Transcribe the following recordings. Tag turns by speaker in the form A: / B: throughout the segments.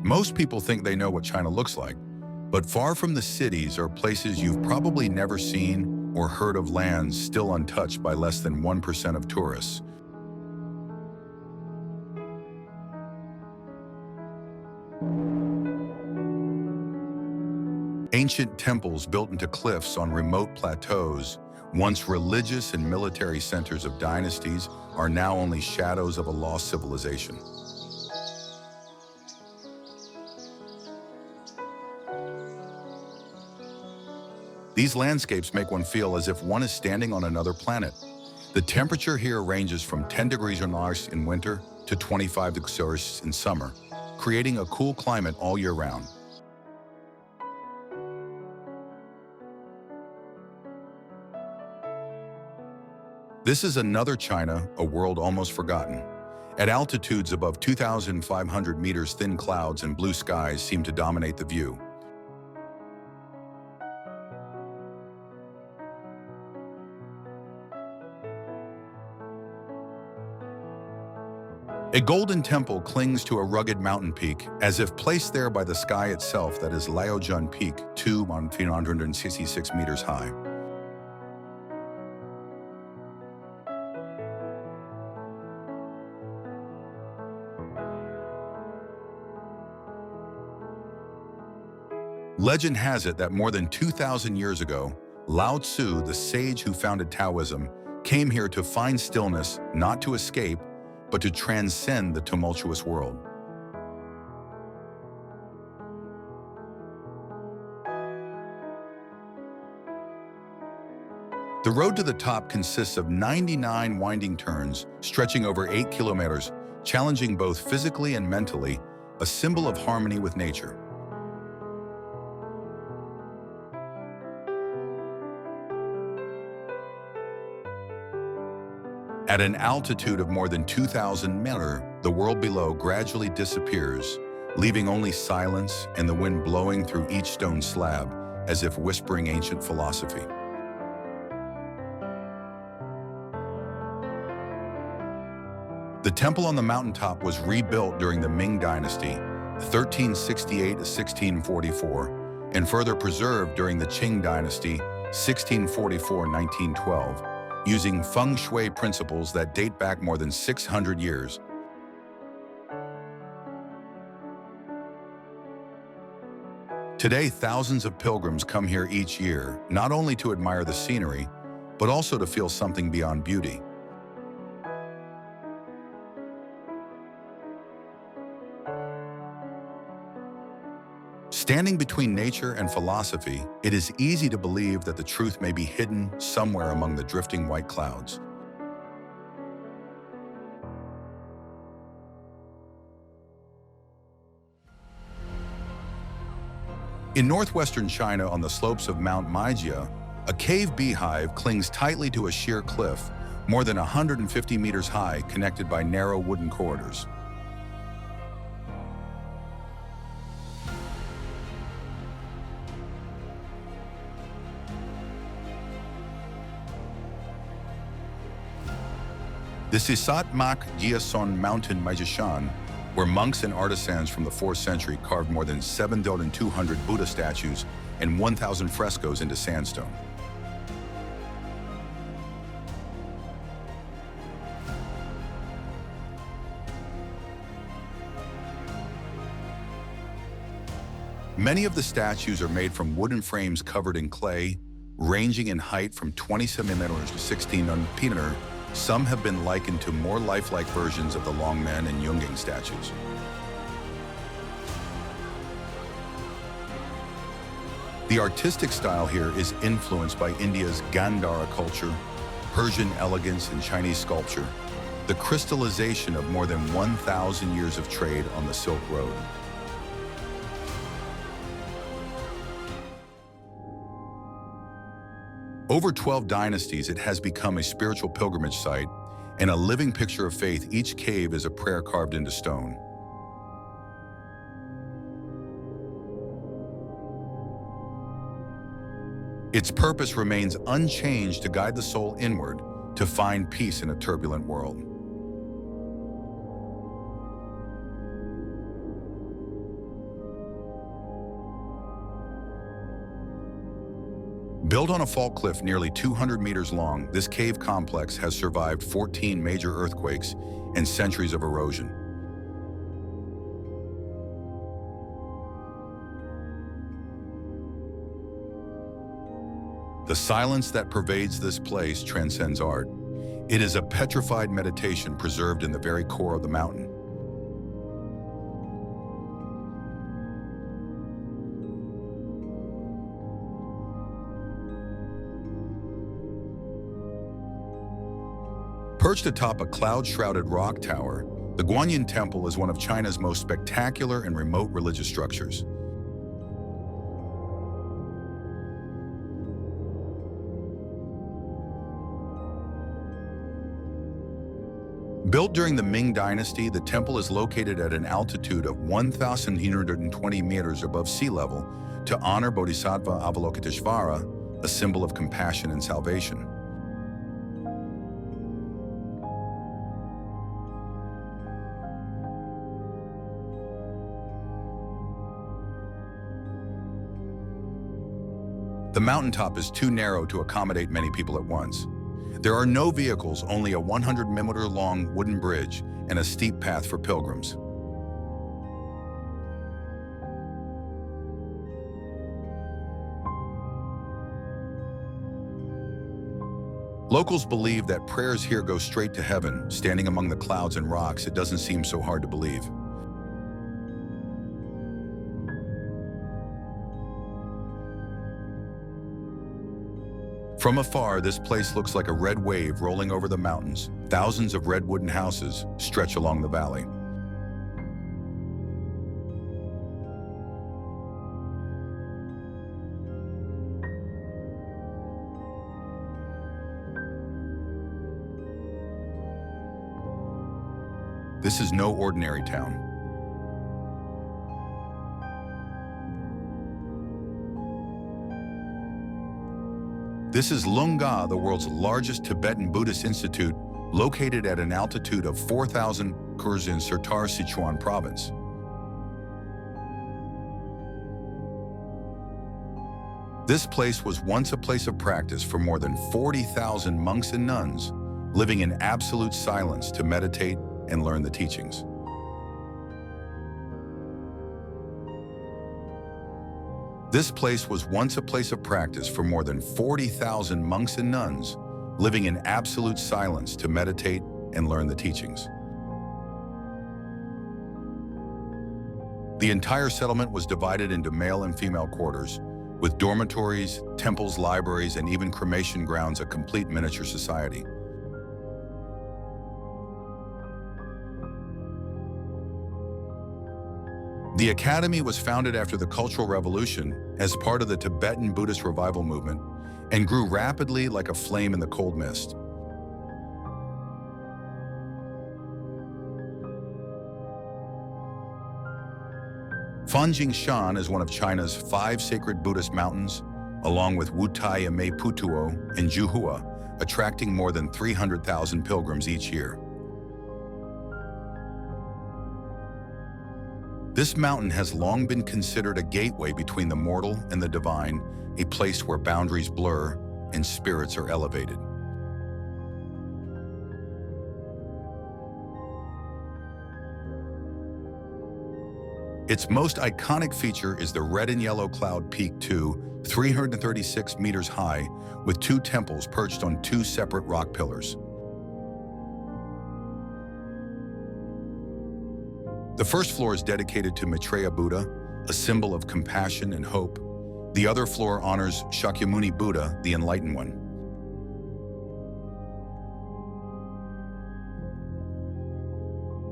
A: Most people think they know what China looks like, but far from the cities are places you've probably never seen or heard of, lands still untouched by less than 1% of tourists. Ancient temples built into cliffs on remote plateaus, once religious and military centers of dynasties, are now only shadows of a lost civilization. These landscapes make one feel as if one is standing on another planet. The temperature here ranges from 10 degrees Celsius in winter to 25 degrees Celsius in summer, creating a cool climate all year round. This is another China, a world almost forgotten. At altitudes above 2,500 meters, thin clouds and blue skies seem to dominate the view. A golden temple clings to a rugged mountain peak, as if placed there by the sky itself. That is Laojun Peak, 2,166 meters high. Legend has it that more than 2,000 years ago, Lao Tzu, the sage who founded Taoism, came here to find stillness, not to escape, but to transcend the tumultuous world. The road to the top consists of 99 winding turns, stretching over 8 kilometers, challenging both physically and mentally, a symbol of harmony with nature. At an altitude of more than 2,000 meters, the world below gradually disappears, leaving only silence and the wind blowing through each stone slab, as if whispering ancient philosophy. The temple on the mountaintop was rebuilt during the Ming Dynasty, 1368 to 1644, and further preserved during the Qing Dynasty, 1644-1912. Using feng shui principles that date back more than 600 years. Today, thousands of pilgrims come here each year, not only to admire the scenery, but also to feel something beyond beauty. Standing between nature and philosophy, it is easy to believe that the truth may be hidden somewhere among the drifting white clouds. In northwestern China, on the slopes of Mount Maijishan, a cave beehive clings tightly to a sheer cliff, more than 150 meters high, connected by narrow wooden corridors. The Sisat Mak Jiason Mountain Maijishan, where monks and artisans from the 4th century carved more than 7,200 Buddha statues and 1,000 frescoes into sandstone. Many of the statues are made from wooden frames covered in clay, ranging in height from 27 meters to 16 meters. Some have been likened to more lifelike versions of the Longmen and Yungang statues. The artistic style here is influenced by India's Gandhara culture, Persian elegance, and Chinese sculpture, the crystallization of more than 1,000 years of trade on the Silk Road. Over 12 dynasties, it has become a spiritual pilgrimage site and a living picture of faith. Each cave is a prayer carved into stone. Its purpose remains unchanged: to guide the soul inward, to find peace in a turbulent world. Built on a fault cliff nearly 200 meters long, this cave complex has survived 14 major earthquakes and centuries of erosion. The silence that pervades this place transcends art. It is a petrified meditation preserved in the very core of the mountain. Perched atop a cloud-shrouded rock tower, the Guanyin Temple is one of China's most spectacular and remote religious structures. Built during the Ming Dynasty, the temple is located at an altitude of 1,820 meters above sea level to honor Bodhisattva Avalokiteshvara, a symbol of compassion and salvation. The mountaintop is too narrow to accommodate many people at once. There are no vehicles, only a 100-meter-long wooden bridge and a steep path for pilgrims. Locals believe that prayers here go straight to heaven. Standing among the clouds and rocks, it doesn't seem so hard to believe. From afar, this place looks like a red wave rolling over the mountains. Thousands of red wooden houses stretch along the valley. This is no ordinary town. This is Lunga, the world's largest Tibetan Buddhist institute, located at an altitude of 4,000 meters in Sertar, Sichuan province. This place was once a place of practice for more than 40,000 monks and nuns, living in absolute silence to meditate and learn the teachings. This place was once a place of practice for more than 40,000 monks and nuns, living in absolute silence to meditate and learn the teachings. The entire settlement was divided into male and female quarters, with dormitories, temples, libraries, and even cremation grounds, a complete miniature society. The academy was founded after the Cultural Revolution as part of the Tibetan Buddhist revival movement and grew rapidly like a flame in the cold mist. Fanjing Sha is one of China's 5 sacred Buddhist mountains, along with Wutai and Meiputuo and Juhua, attracting more than 300,000 pilgrims each year. This mountain has long been considered a gateway between the mortal and the divine, a place where boundaries blur and spirits are elevated. Its most iconic feature is the red and yellow cloud peak 2, 336 meters high, with 2 temples perched on 2 separate rock pillars. The first floor is dedicated to Maitreya Buddha, a symbol of compassion and hope. The other floor honors Shakyamuni Buddha, the Enlightened One.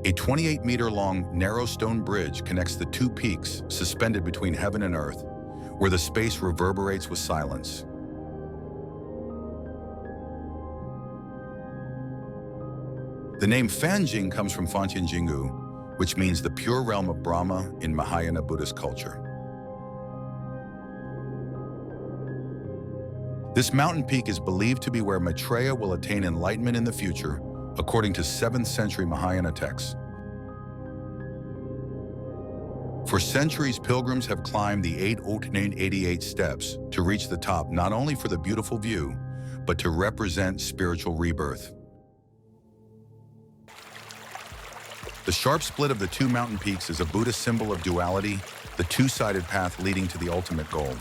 A: A 28-meter-long narrow stone bridge connects the 2 peaks suspended between heaven and earth, where the space reverberates with silence. The name Fanjing comes from Fanjing, which means the pure realm of Brahma in Mahayana Buddhist culture. This mountain peak is believed to be where Maitreya will attain enlightenment in the future, according to 7th century Mahayana texts. For centuries, pilgrims have climbed the 888 steps to reach the top, not only for the beautiful view, but to represent spiritual rebirth. The sharp split of the two mountain peaks is a Buddhist symbol of duality, the two-sided path leading to the ultimate goal.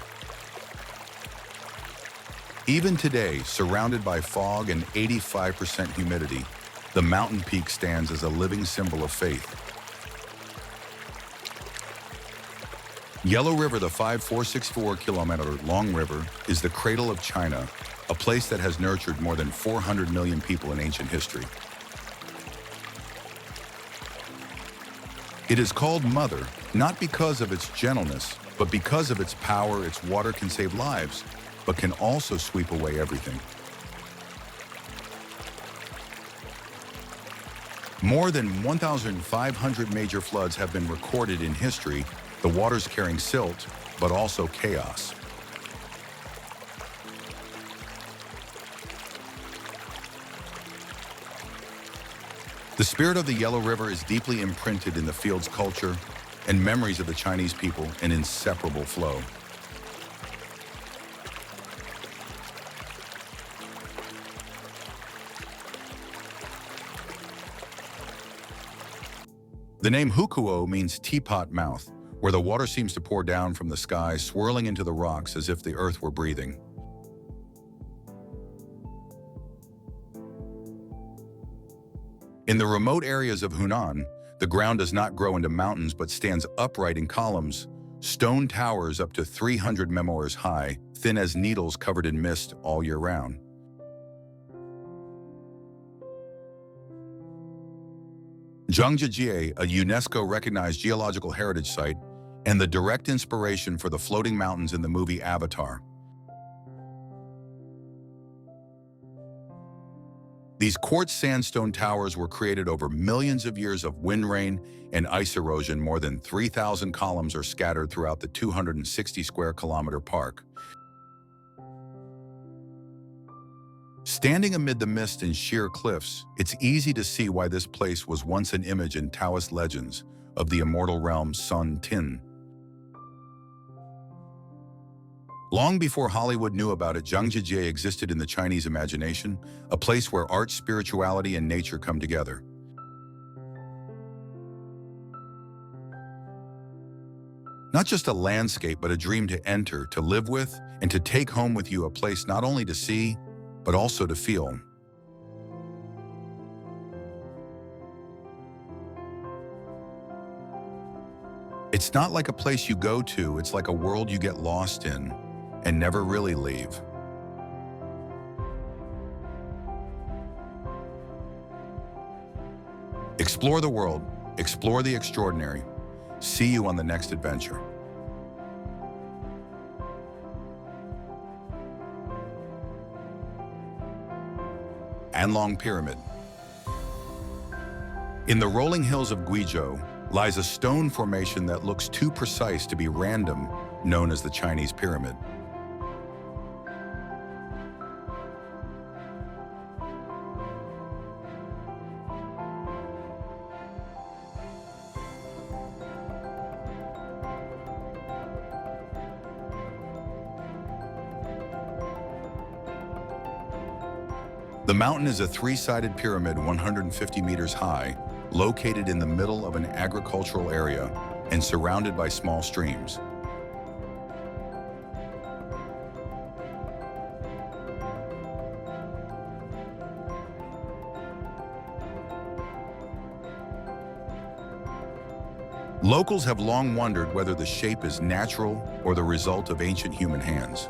A: Even today, surrounded by fog and 85% humidity, the mountain peak stands as a living symbol of faith. Yellow River, the 5,464-kilometer-long river, is the cradle of China, a place that has nurtured more than 400 million people in ancient history. It is called Mother, not because of its gentleness, but because of its power. Its water can save lives, but can also sweep away everything. More than 1,500 major floods have been recorded in history, the waters carrying silt, but also chaos. The spirit of the Yellow River is deeply imprinted in the field's culture and memories of the Chinese people, an inseparable flow. The name Hukuo means teapot mouth, where the water seems to pour down from the sky, swirling into the rocks as if the earth were breathing. In the remote areas of Hunan, the ground does not grow into mountains but stands upright in columns, stone towers up to 300 memoirs high, thin as needles covered in mist all year round. Zhangjiajie, a UNESCO-recognized geological heritage site, and the direct inspiration for the floating mountains in the movie Avatar. These quartz sandstone towers were created over millions of years of wind, rain, and ice erosion. More than 3,000 columns are scattered throughout the 260 square kilometer park. Standing amid the mist and sheer cliffs, it's easy to see why this place was once an image in Taoist legends of the immortal realm Sun Tin. Long before Hollywood knew about it, Zhangjiajie existed in the Chinese imagination, a place where art, spirituality, and nature come together. Not just a landscape, but a dream to enter, to live with, and to take home with you, a place not only to see, but also to feel. It's not like a place you go to, it's like a world you get lost in and never really leave. Explore the world, explore the extraordinary. See you on the next adventure. Anlong Pyramid. In the rolling hills of Guizhou lies a stone formation that looks too precise to be random, known as the Chinese Pyramid. The mountain is a three-sided pyramid 150 meters high, located in the middle of an agricultural area and surrounded by small streams. Locals have long wondered whether the shape is natural or the result of ancient human hands.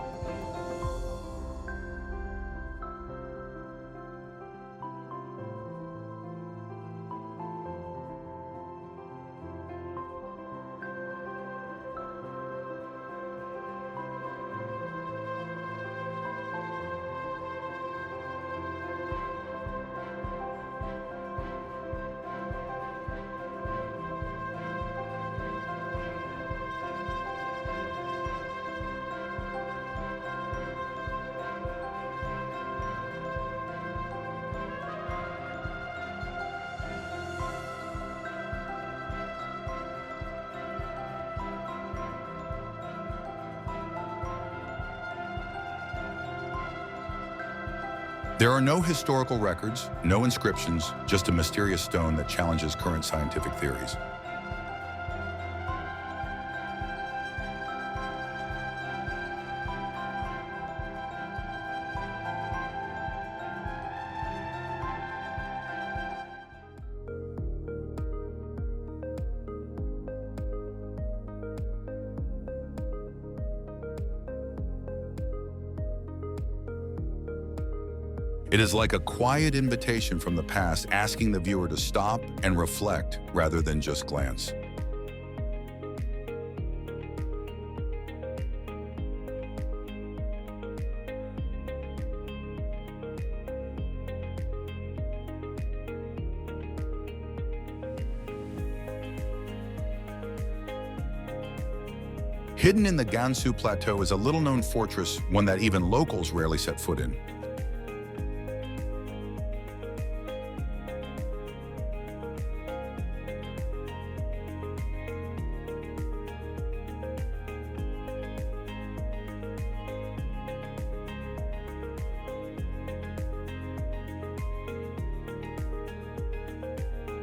A: There are no historical records, no inscriptions, just a mysterious stone that challenges current scientific theories. It is like a quiet invitation from the past asking the viewer to stop and reflect rather than just glance. Hidden in the Gansu Plateau is a little-known fortress, one that even locals rarely set foot in.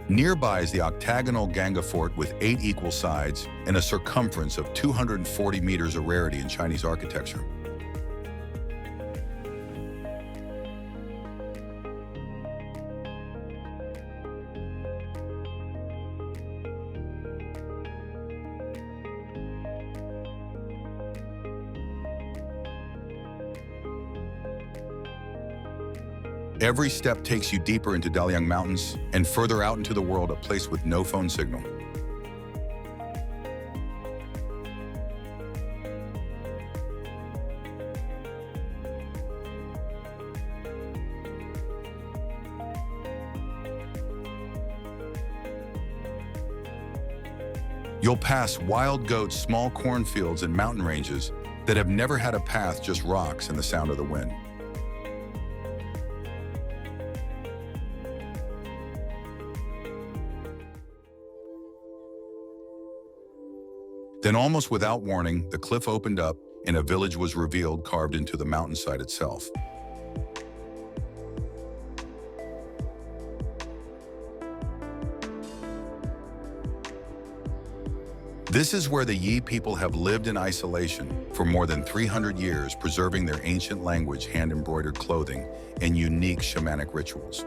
A: Nearby is the octagonal Ganga Fort with 8 equal sides and a circumference of 240 meters, a rarity in Chinese architecture. Every step takes you deeper into Daliang Mountains and further out into the world, a place with no phone signal. You'll pass wild goats, small cornfields, and mountain ranges that have never had a path, just rocks and the sound of the wind. Then, almost without warning, the cliff opened up and a village was revealed, carved into the mountainside itself. This is where the Yi people have lived in isolation for more than 300 years, preserving their ancient language, hand-embroidered clothing, and unique shamanic rituals.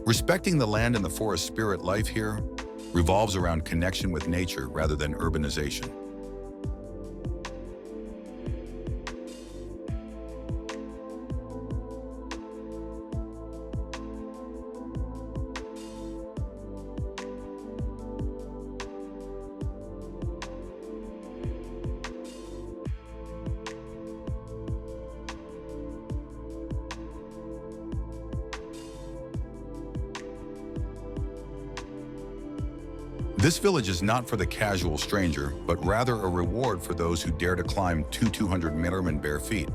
A: Respecting the land and the forest spirit, life here revolves around connection with nature rather than urbanization. This village is not for the casual stranger, but rather a reward for those who dare to climb 200 meters in bare feet.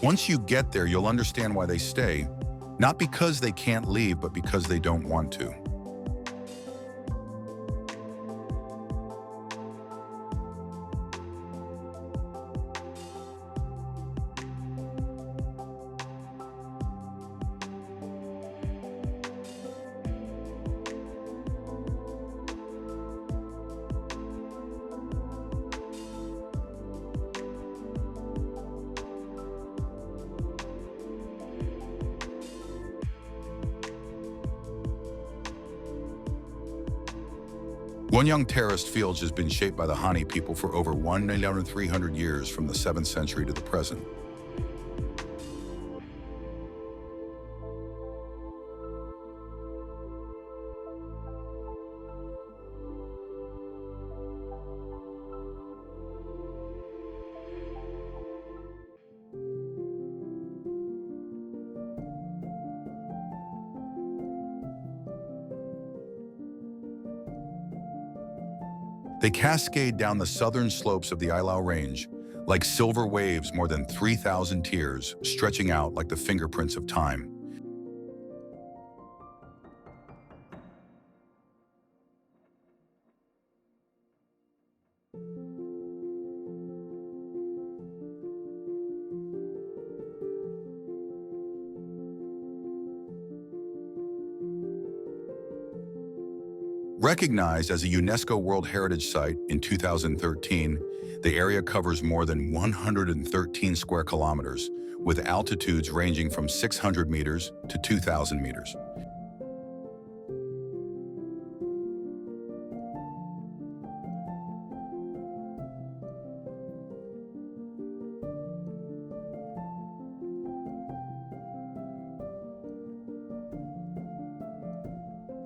A: Once you get there, you'll understand why they stay, not because they can't leave, but because they don't want to. Guanyang terraced fields has been shaped by the Han people for over 1,300 years from the 7th century to the present. They cascade down the southern slopes of the Ailao Range, like silver waves more than 3,000 tiers, stretching out like the fingerprints of time. Recognized as a UNESCO World Heritage Site in 2013, the area covers more than 113 square kilometers, with altitudes ranging from 600 meters to 2,000 meters.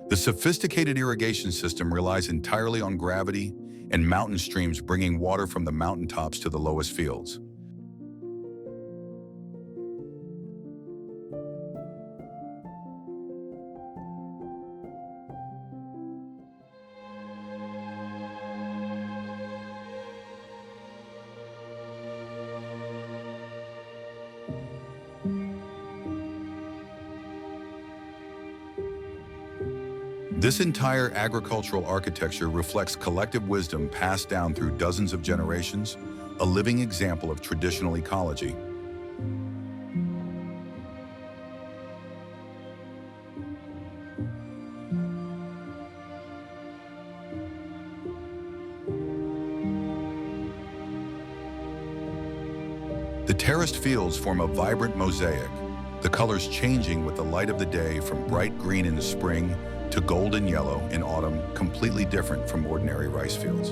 A: The sophisticated irrigation system relies entirely on gravity and mountain streams bringing water from the mountaintops to the lowest fields. This entire agricultural architecture reflects collective wisdom passed down through dozens of generations, a living example of traditional ecology. The terraced fields form a vibrant mosaic, the colors changing with the light of the day from bright green in the spring to golden yellow in autumn, completely different from ordinary rice fields.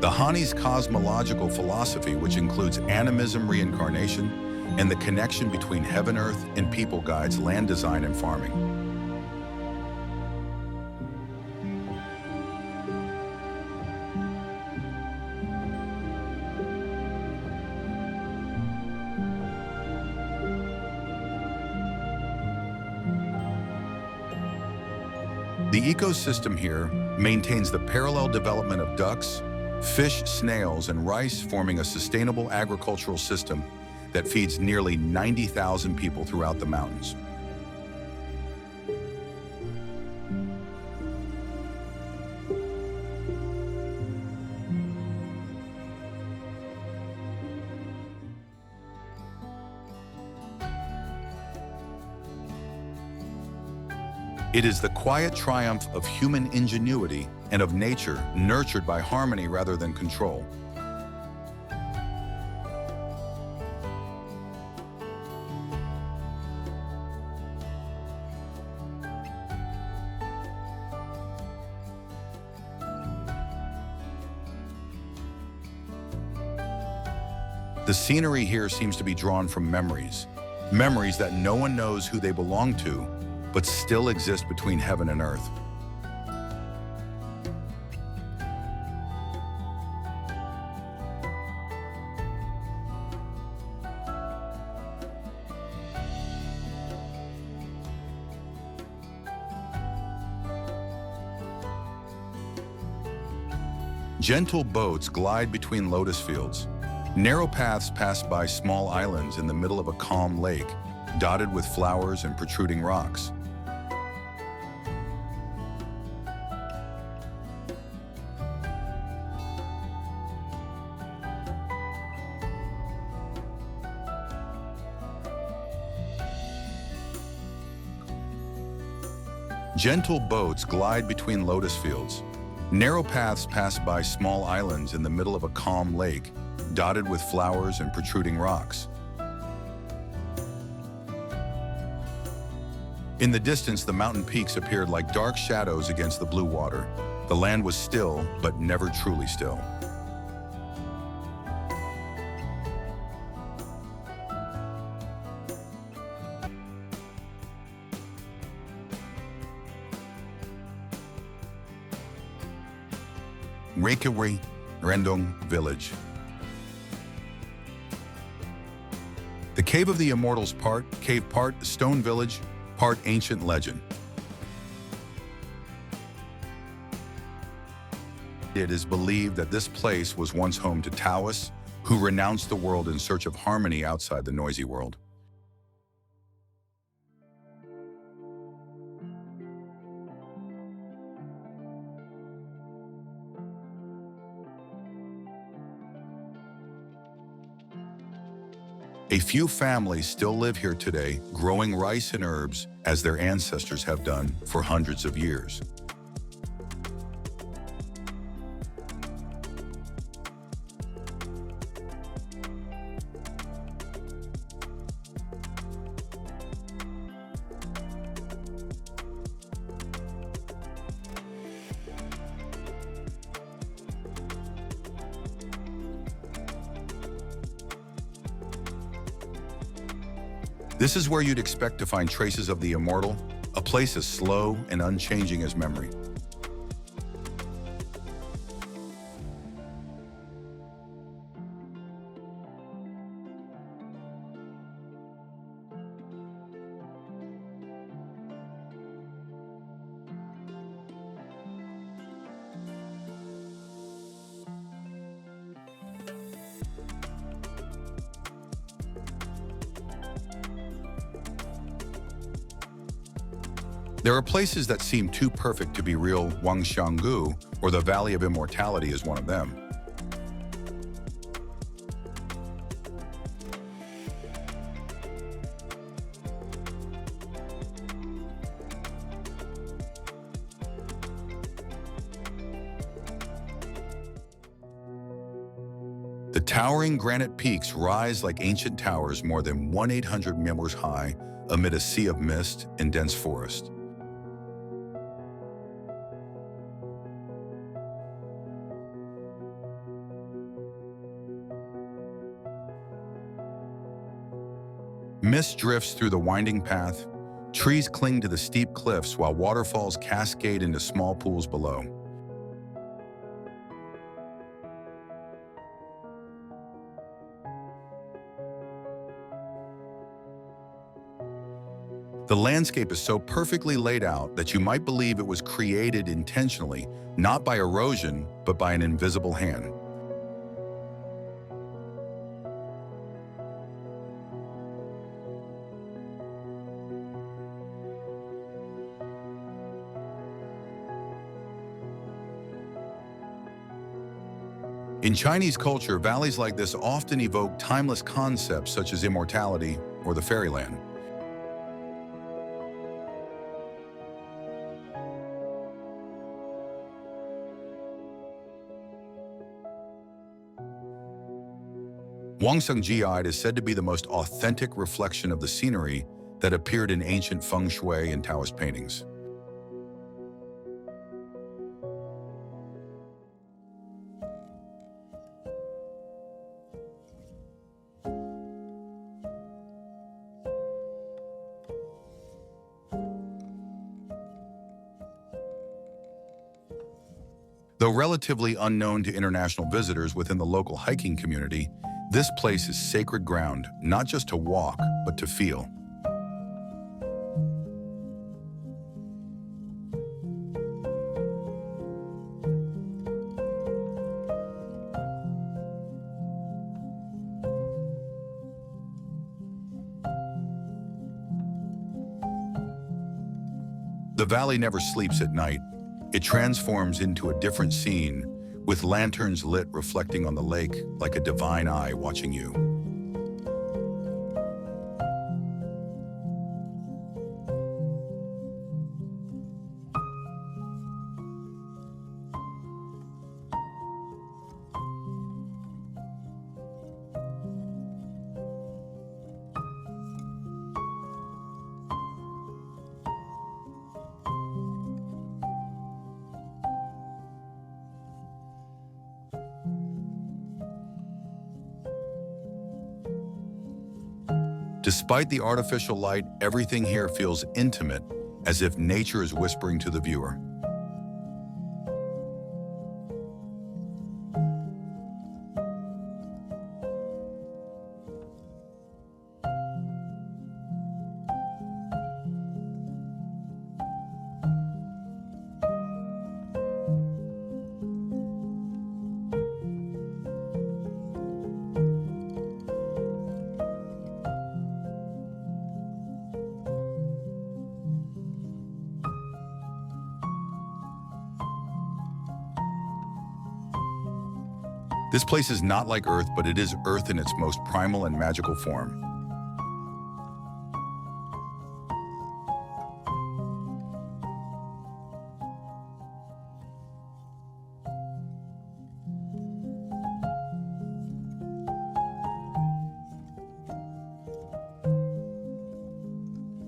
A: The Hani's cosmological philosophy, which includes animism, reincarnation, and the connection between heaven, earth, and people, guides land design and farming. The ecosystem here maintains the parallel development of ducks, fish, snails, and rice, forming a sustainable agricultural system that feeds nearly 90,000 people throughout the mountains. It is the quiet triumph of human ingenuity and of nature, nurtured by harmony rather than control. The scenery here seems to be drawn from memories that no one knows who they belong to, but still exist between heaven and earth. Gentle boats glide between lotus fields. Narrow paths pass by small islands in the middle of a calm lake, dotted with flowers and protruding rocks. Gentle boats glide between lotus fields. Narrow paths pass by small islands in the middle of a calm lake, dotted with flowers and protruding rocks. In the distance, the mountain peaks appeared like dark shadows against the blue water. The land was still, but never truly still. Reykjavik, Rendong Village. The Cave of the Immortals part stone village, part ancient legend. It is believed that this place was once home to Taoists who renounced the world in search of harmony outside the noisy world. A few families still live here today, growing rice and herbs as their ancestors have done for hundreds of years. This is where you'd expect to find traces of the immortal, a place as slow and unchanging as memory. There are places that seem too perfect to be real. Wangshangu, or the Valley of Immortality, is one of them. The towering granite peaks rise like ancient towers more than 1,800 meters high amid a sea of mist and dense forest. Mist drifts through the winding path. Trees cling to the steep cliffs while waterfalls cascade into small pools below. The landscape is so perfectly laid out that you might believe it was created intentionally, not by erosion, but by an invisible hand. In Chinese culture, valleys like this often evoke timeless concepts such as immortality or the fairyland. Wangshangu is said to be the most authentic reflection of the scenery that appeared in ancient feng shui and Taoist paintings. Though relatively unknown to international visitors within the local hiking community, this place is sacred ground, not just to walk, but to feel. The valley never sleeps at night. It transforms into a different scene, with lanterns lit reflecting on the lake like a divine eye watching you. Despite the artificial light, everything here feels intimate, as if nature is whispering to the viewer. This place is not like Earth, but it is Earth in its most primal and magical form.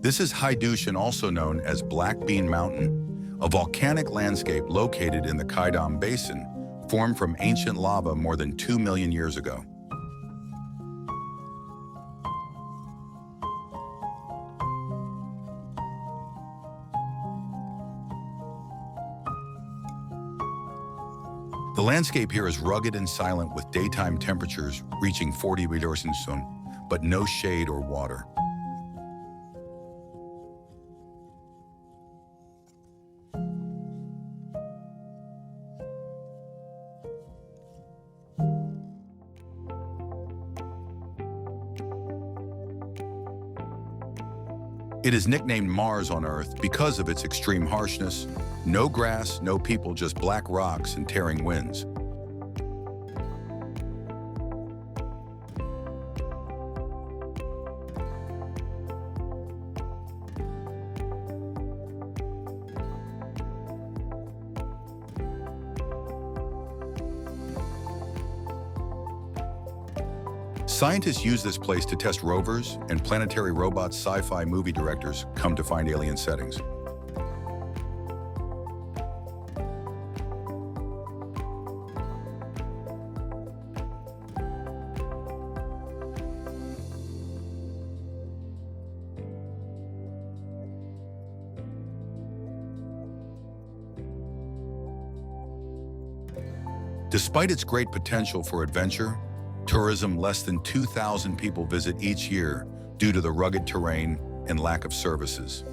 A: This is Maijishan, also known as Black Bean Mountain, a volcanic landscape located in the Kaidam Basin, formed from ancient lava more than 2 million years ago. The landscape here is rugged and silent, with daytime temperatures reaching 40 degrees Celsius, but no shade or water. It is nicknamed Mars on Earth because of its extreme harshness. No grass, no people, just black rocks and tearing winds. Scientists use this place to test rovers, and planetary robots. Sci-fi movie directors come to find alien settings. Despite its great potential for adventure, tourism, less than 2,000 people visit each year due to the rugged terrain and lack of services.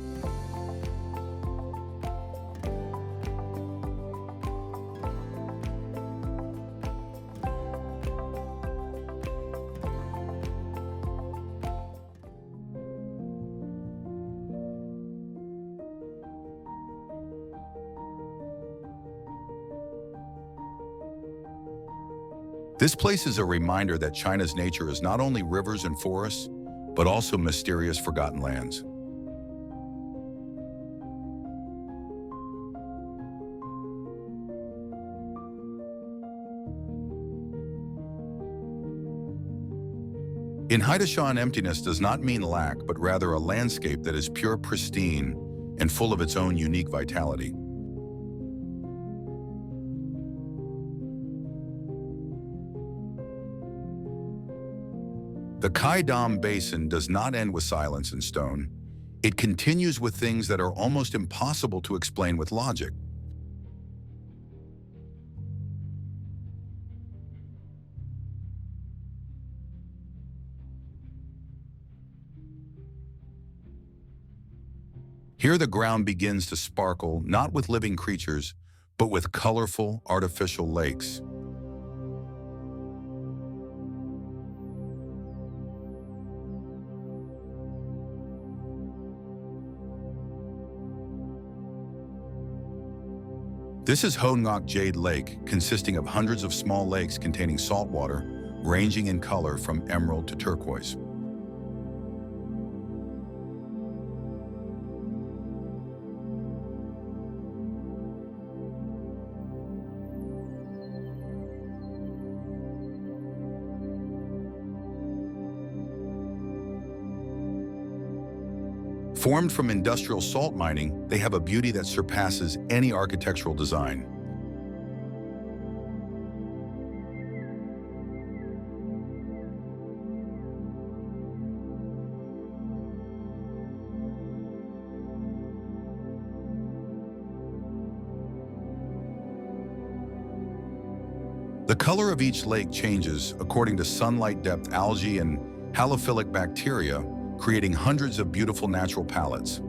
A: This place is a reminder that China's nature is not only rivers and forests, but also mysterious forgotten lands. In Maijishan, emptiness does not mean lack, but rather a landscape that is pure, pristine, and full of its own unique vitality. The Kaidam Basin does not end with silence and stone. It continues with things that are almost impossible to explain with logic. Here the ground begins to sparkle, not with living creatures, but with colorful, artificial lakes. This is Ngok Jade Lake, consisting of hundreds of small lakes containing salt water, ranging in color from emerald to turquoise. Formed from industrial salt mining, they have a beauty that surpasses any architectural design. The color of each lake changes according to sunlight depth algae and halophilic bacteria, creating hundreds of beautiful natural palettes.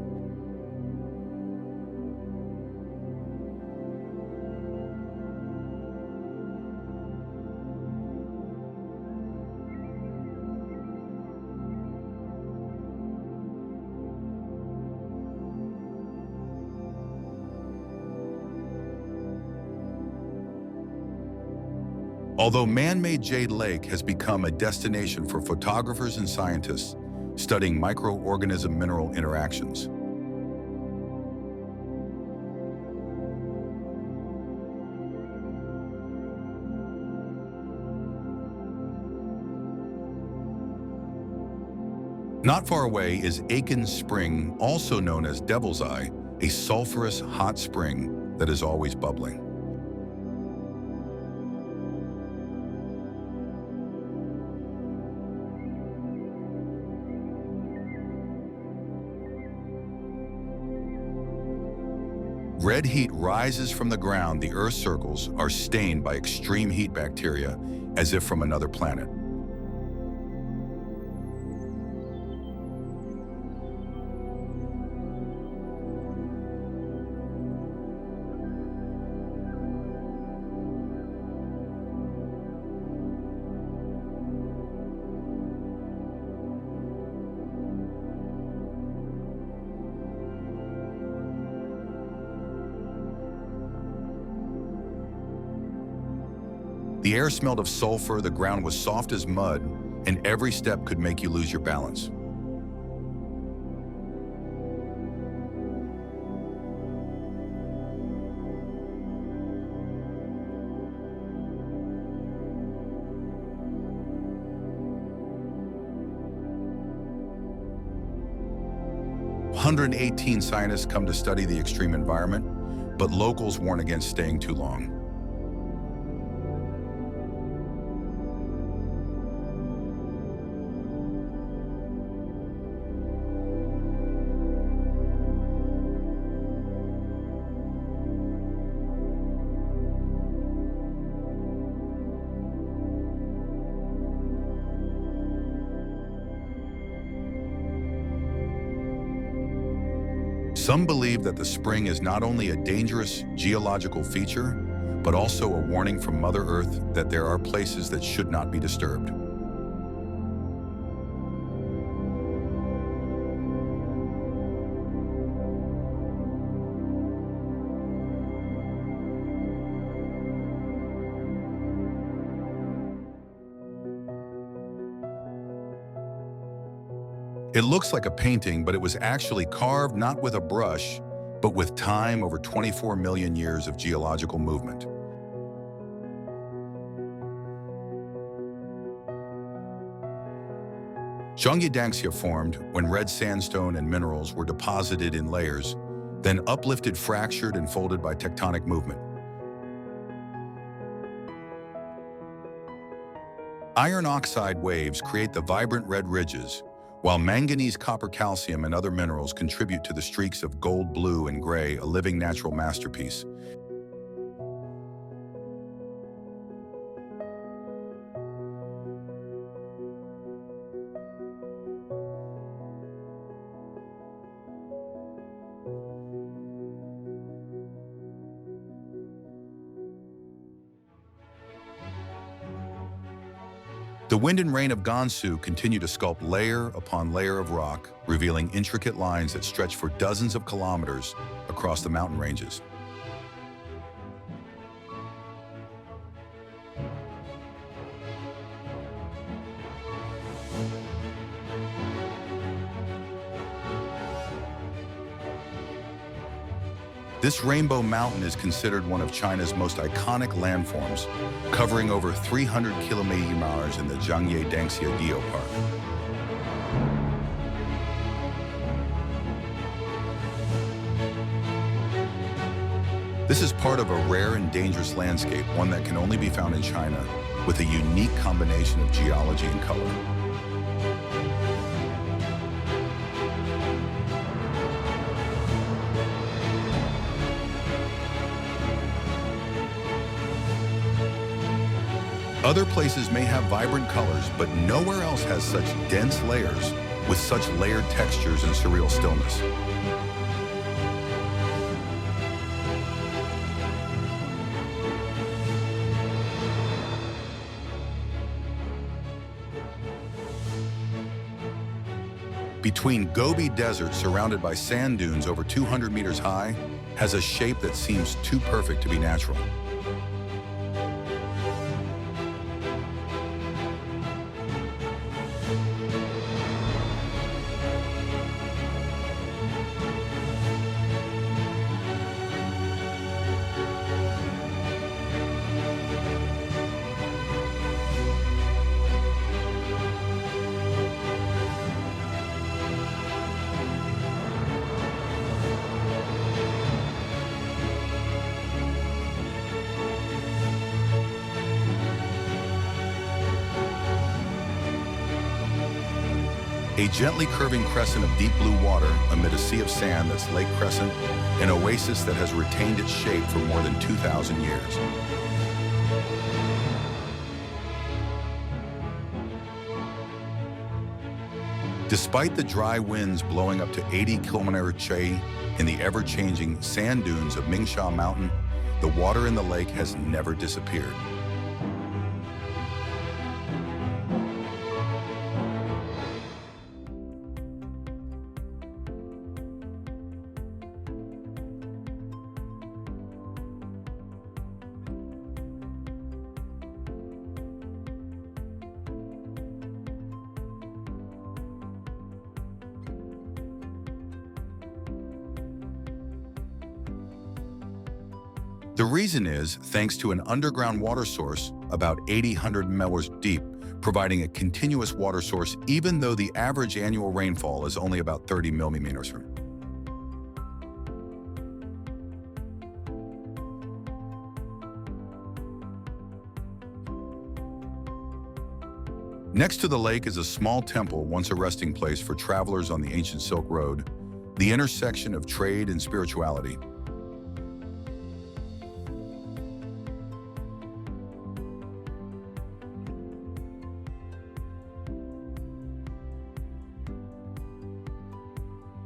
A: Although man-made Jade Lake has become a destination for photographers and scientists studying microorganism-mineral interactions. Not far away is Aiken Spring, also known as Devil's Eye, a sulfurous hot spring that is always bubbling. Red heat rises from the ground. The Earth's circles are stained by extreme heat bacteria, as if from another planet. The air smelled of sulfur, the ground was soft as mud, and every step could make you lose your balance. "118 scientists come to study the extreme environment, but locals warn against staying too long." Some believe that the spring is not only a dangerous geological feature, but also a warning from Mother Earth that there are places that should not be disturbed. It looks like a painting, but it was actually carved not with a brush, but with time over 24 million years of geological movement. Zhangye formed when red sandstone and minerals were deposited in layers, then uplifted, fractured, and folded by tectonic movement. Iron oxide waves create the vibrant red ridges, while manganese, copper, calcium, and other minerals contribute to the streaks of gold, blue, and gray, a living natural masterpiece. The wind and rain of Gansu continue to sculpt layer upon layer of rock, revealing intricate lines that stretch for dozens of kilometers across the mountain ranges. This Rainbow Mountain is considered one of China's most iconic landforms, covering over 300 kilometers in the Zhangye Dangxia Park. This is part of a rare and dangerous landscape, one that can only be found in China, with a unique combination of geology and color. Other places may have vibrant colors, but nowhere else has such dense layers with such layered textures and surreal stillness. Between Gobi Desert, surrounded by sand dunes over 200 meters high, has a shape that seems too perfect to be natural. A gently curving crescent of deep blue water amid a sea of sand that's Lake Crescent, an oasis that has retained its shape for more than 2,000 years. Despite the dry winds blowing up to 80 km/h in the ever-changing sand dunes of Maijishan Mountain, the water in the lake has never disappeared. The reason is thanks to an underground water source about 800 meters deep, providing a continuous water source even though the average annual rainfall is only about 30 millimeters. Next to the lake is a small temple, once a resting place for travelers on the ancient Silk Road, the intersection of trade and spirituality.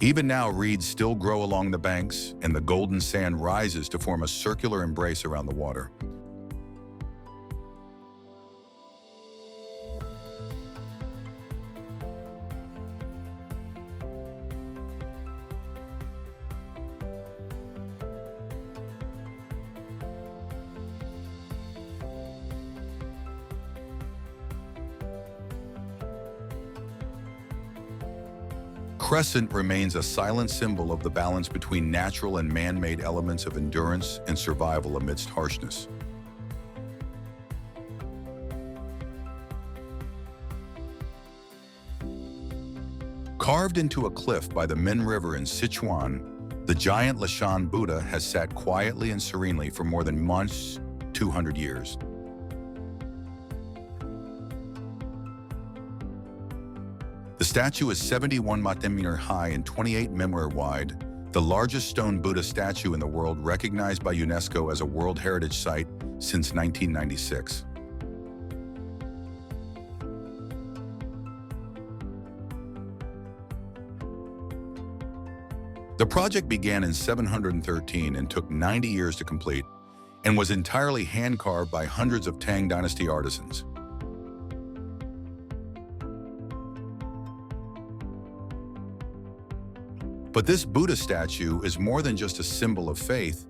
A: Even now, reeds still grow along the banks, and the golden sand rises to form a circular embrace around the water. Crescent remains a silent symbol of the balance between natural and man-made elements of endurance and survival amidst harshness. Carved into a cliff by the Min River in Sichuan, the giant Lashan Buddha has sat quietly and serenely for more than 200 years. The statue is 71 meters high and 28 meters wide, the largest stone Buddha statue in the world, recognized by UNESCO as a World Heritage Site since 1996. The project began in 713 and took 90 years to complete, and was entirely hand-carved by hundreds of Tang Dynasty artisans. But this Buddha statue is more than just a symbol of faith.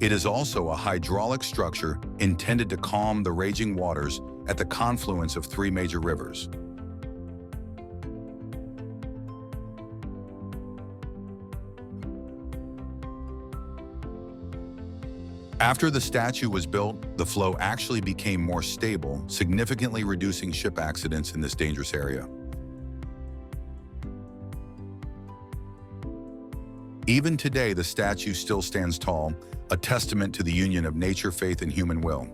A: It is also a hydraulic structure intended to calm the raging waters at the confluence of three major rivers. After the statue was built, the flow actually became more stable, significantly reducing ship accidents in this dangerous area. Even today, the statue still stands tall, a testament to the union of nature, faith, and human will.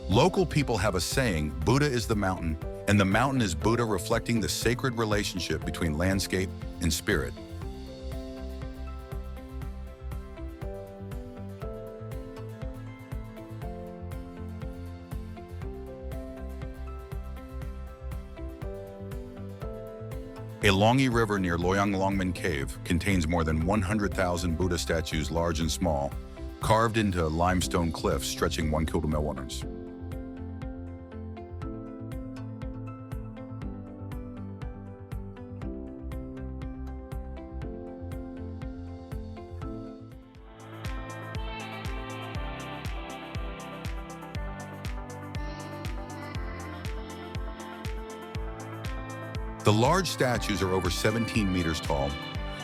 A: Local people have a saying, Buddha is the mountain, and the mountain is Buddha, reflecting the sacred relationship between landscape and spirit. A Longi River near Loyang Longmen Cave contains more than 100,000 Buddha statues, large and small, carved into limestone cliffs stretching 1 kilometers. The large statues are over 17 meters tall,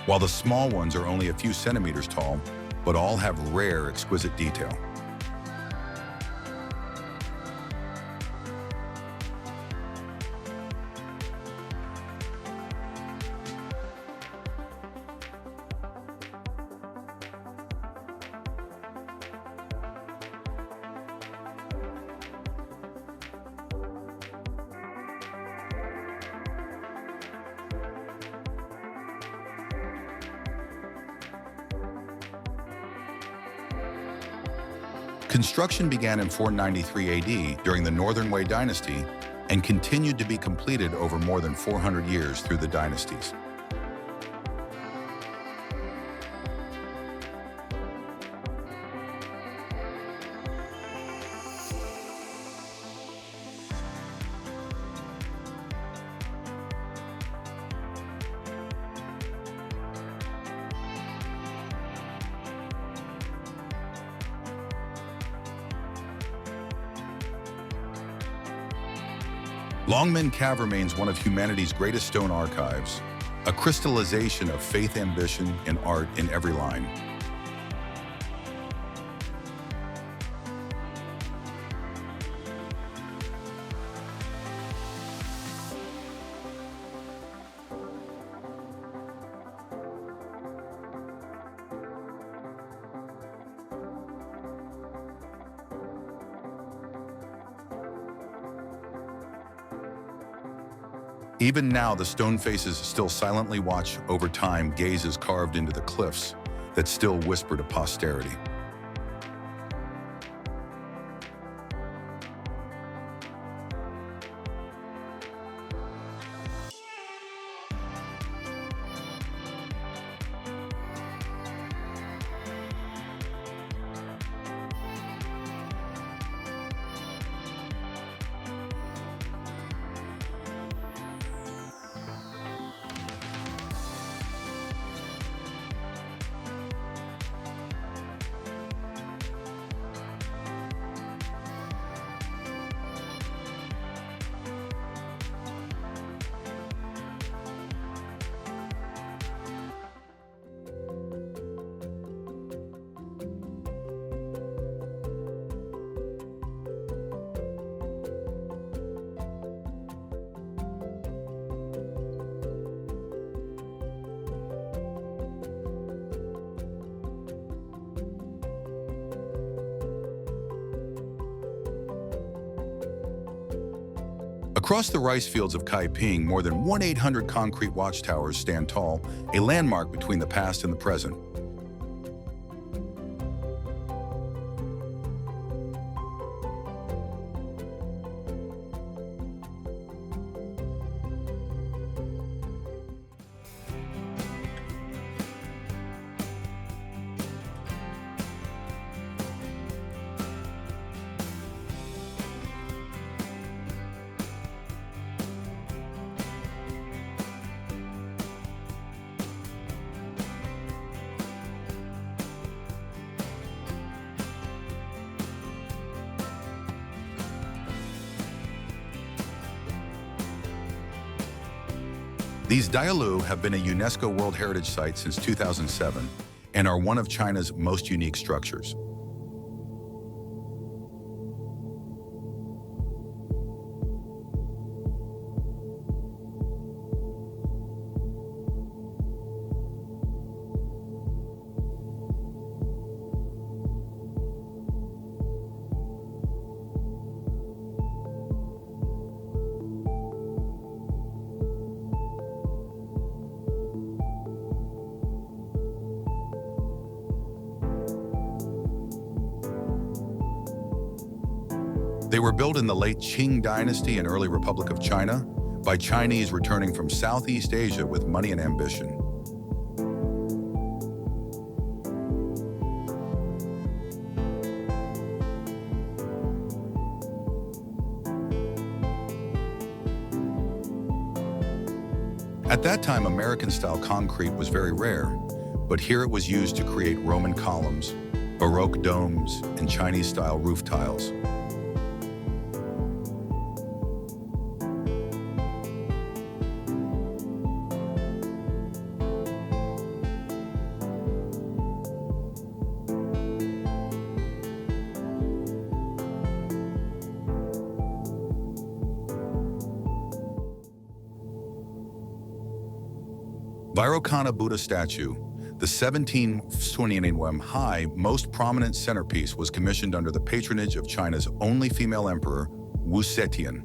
A: while the small ones are only a few centimeters tall, but all have rare, exquisite detail. Construction began in 493 AD during the Northern Wei dynasty and continued to be completed over more than 400 years through the dynasties. Longmen Cave remains one of humanity's greatest stone archives, a crystallization of faith, ambition, and art in every line. Even now, the stone faces still silently watch over time, gazes carved into the cliffs that still whisper to posterity. Across the rice fields of Kaiping, more than 1,800 concrete watchtowers stand tall, a landmark between the past and the present. These dialu have been a UNESCO World Heritage Site since 2007 and are one of China's most unique structures. They were built in the late Qing Dynasty and early Republic of China, by Chinese returning from Southeast Asia with money and ambition. At that time, American-style concrete was very rare, but here it was used to create Roman columns, Baroque domes, and Chinese-style roof tiles. Vairocana Buddha statue, the 17-20 high, most prominent centerpiece, was commissioned under the patronage of China's only female emperor, Wu Zetian.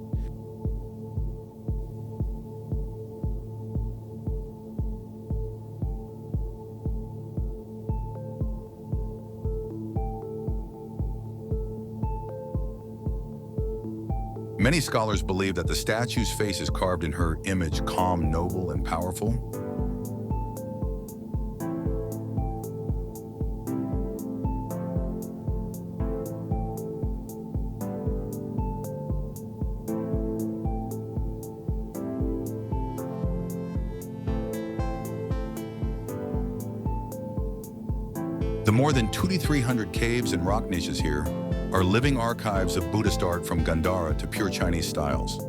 A: Many scholars believe that the statue's face is carved in her image, calm, noble, and powerful. The more than 2,300 caves and rock niches here are living archives of Buddhist art from Gandhara to pure Chinese styles.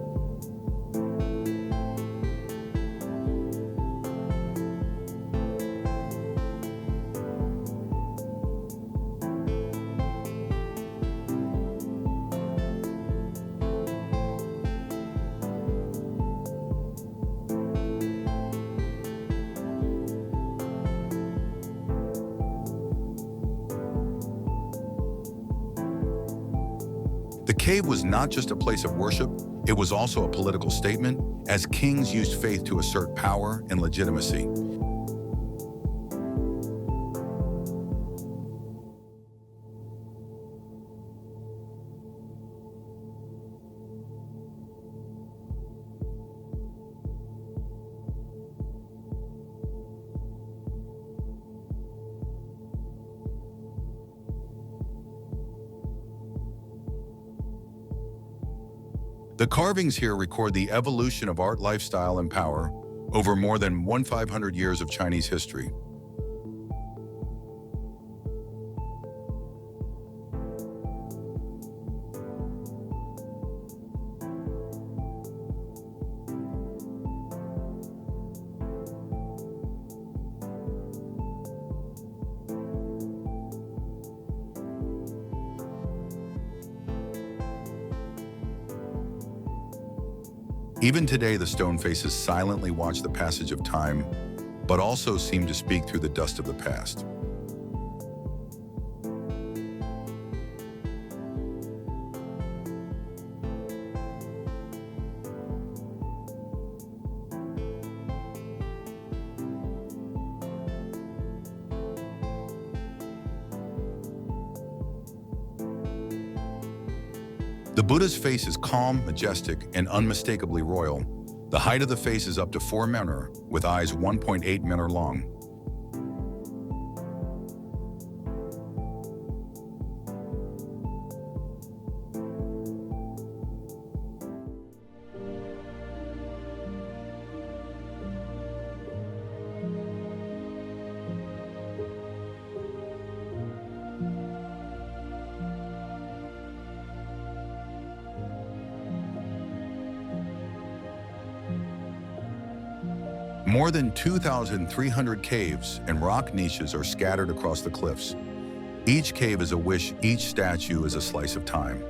A: The cave was not just a place of worship, it was also a political statement, as kings used faith to assert power and legitimacy. The carvings here record the evolution of art, lifestyle, and power over more than 1,500 years of Chinese history. Even today, the stone faces silently watch the passage of time, but also seem to speak through the dust of the past. The Buddha's face is calm, majestic, and unmistakably royal. The height of the face is up to 4 meter, with eyes 1.8 meter long. More than 2,300 caves and rock niches are scattered across the cliffs. Each cave is a wish, each statue is a slice of time.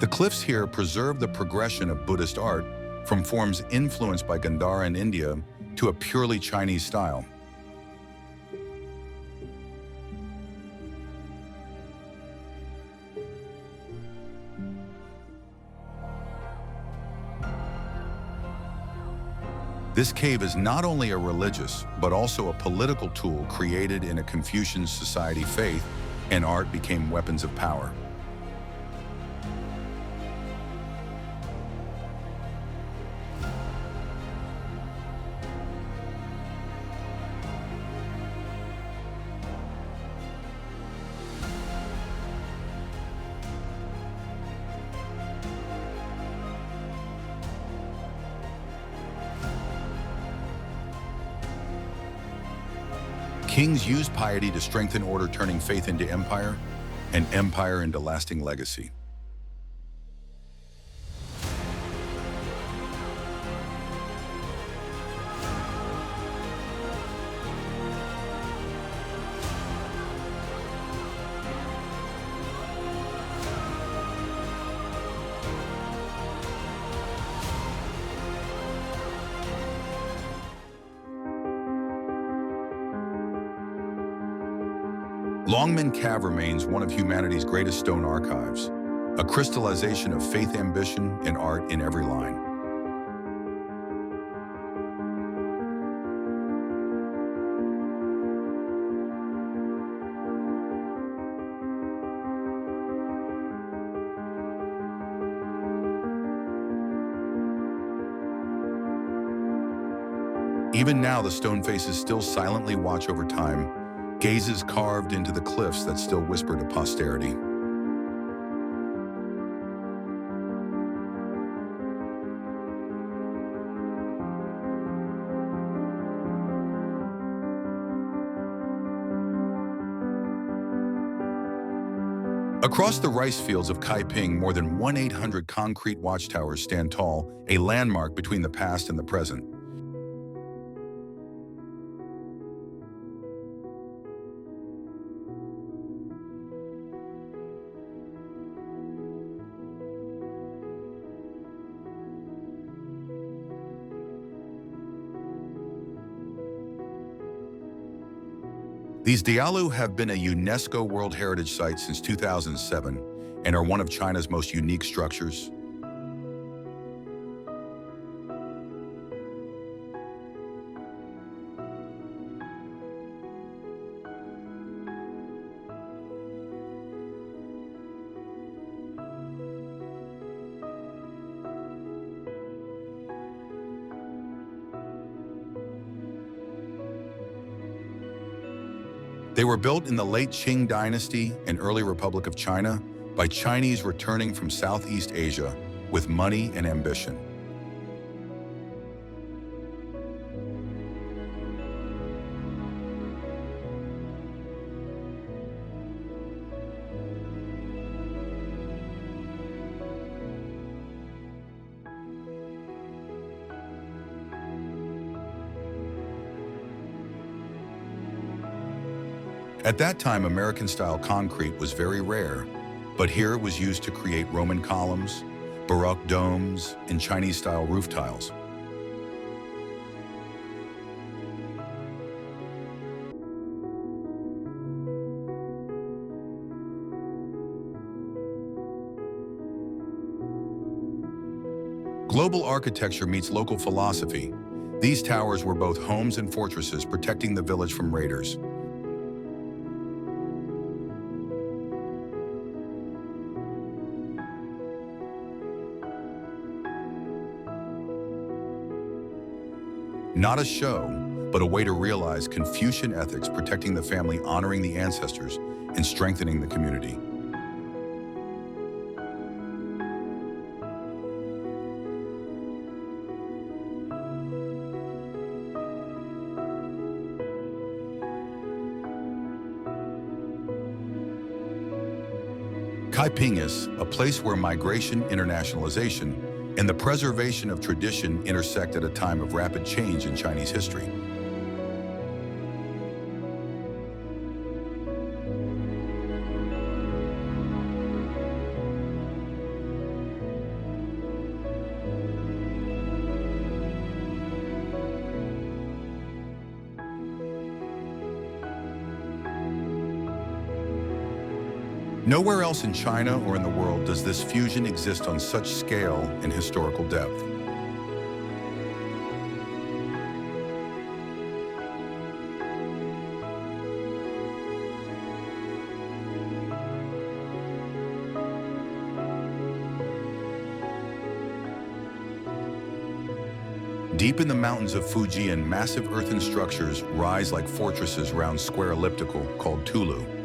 A: The cliffs here preserve the progression of Buddhist art from forms influenced by Gandhara in India to a purely Chinese style. This cave is not only a religious, but also a political tool created in a Confucian society. Faith and art became weapons of power. Kings used piety to strengthen order, turning faith into empire, and empire into lasting legacy. Longmen Cave remains one of humanity's greatest stone archives, a crystallization of faith, ambition, and art in every line. Even now, the stone faces still silently watch over time, gazes carved into the cliffs that still whisper to posterity. Across the rice fields of Kaiping, more than 1,800 concrete watchtowers stand tall, a landmark between the past and the present. These dialu have been a UNESCO World Heritage Site since 2007 and are one of China's most unique structures. They were built in the late Qing Dynasty and early Republic of China by Chinese returning from Southeast Asia with money and ambition. At that time, American-style concrete was very rare, but here it was used to create Roman columns, Baroque domes, and Chinese-style roof tiles. Global architecture meets local philosophy. These towers were both homes and fortresses, protecting the village from raiders. Not a show, but a way to realize Confucian ethics, protecting the family, honoring the ancestors, and strengthening the community. Kaiping is a place where migration, internationalization, and the preservation of tradition intersect at a time of rapid change in Chinese history. Nowhere else in China or in the world does this fusion exist on such scale and historical depth. Deep in the mountains of Fujian, massive earthen structures rise like fortresses round square elliptical called Tulu.